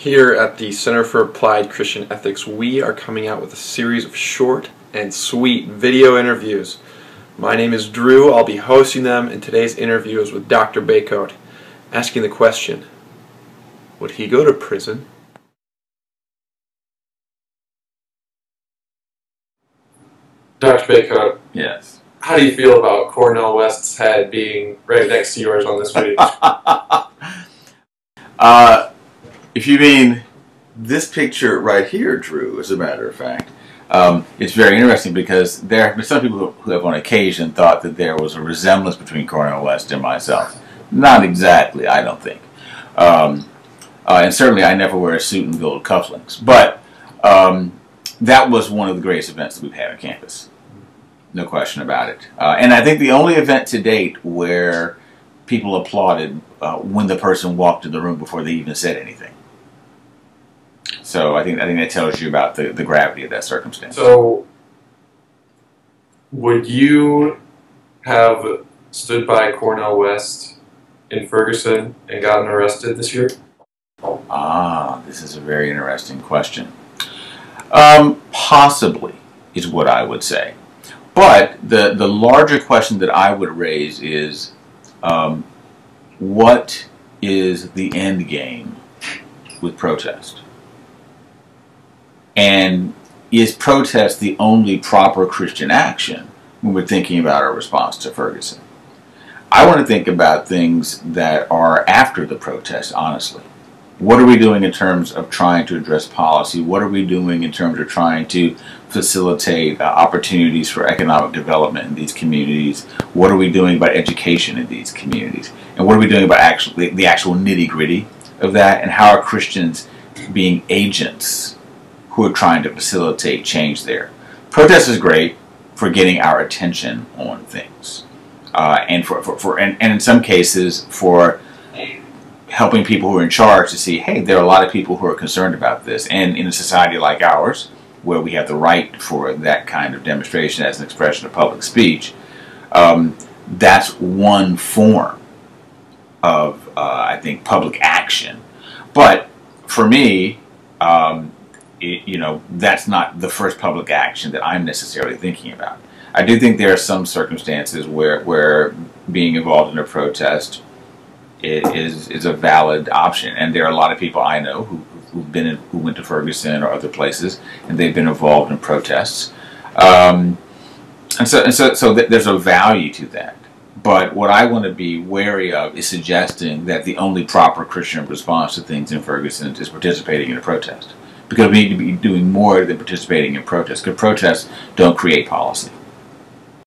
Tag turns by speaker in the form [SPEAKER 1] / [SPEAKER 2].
[SPEAKER 1] Here at the Center for Applied Christian Ethics, we are coming out with a series of short and sweet video interviews. My name is Drew. I'll be hosting them, and today's interview is with Dr. Bacote, asking the question, would he go to prison? Dr. Bacote.
[SPEAKER 2] Yes.
[SPEAKER 1] How do you feel about Cornel West's head being right next to yours on this video?
[SPEAKER 2] If you mean this picture right here, Drew, as a matter of fact, it's very interesting because there have been some people who have on occasion thought that there was a resemblance between Cornel West and myself. Not exactly, I don't think. And certainly I never wear a suit and gold cufflinks. But that was one of the greatest events that we've had on campus. No question about it. And I think the only event to date where people applauded when the person walked in the room before they even said anything. So I think that tells you about the gravity of that circumstance.
[SPEAKER 1] So, would you have stood by Cornel West in Ferguson and gotten arrested this year?
[SPEAKER 2] This is a very interesting question. Possibly is what I would say. But the larger question that I would raise is, what is the end game with protest? And is protest the only proper Christian action when we're thinking about our response to Ferguson? I want to think about things that are after the protest, honestly. What are we doing in terms of trying to address policy? What are we doing in terms of trying to facilitate opportunities for economic development in these communities? What are we doing about education in these communities? And what are we doing about the actual nitty-gritty of that? And how are Christians being agents who are trying to facilitate change there? Protest is great for getting our attention on things. And in some cases for helping people who are in charge to see, hey, there are a lot of people who are concerned about this. And in a society like ours, where we have the right for that kind of demonstration as an expression of public speech, that's one form of, I think, public action. But for me, that's not the first public action that I'm necessarily thinking about. I do think there are some circumstances where being involved in a protest is a valid option, and there are a lot of people I know who went to Ferguson or other places, and they've been involved in protests, and so there's a value to that. But what I want to be wary of is suggesting that the only proper Christian response to things in Ferguson is participating in a protest, because we need to be doing more than participating in protests, because protests don't create policy.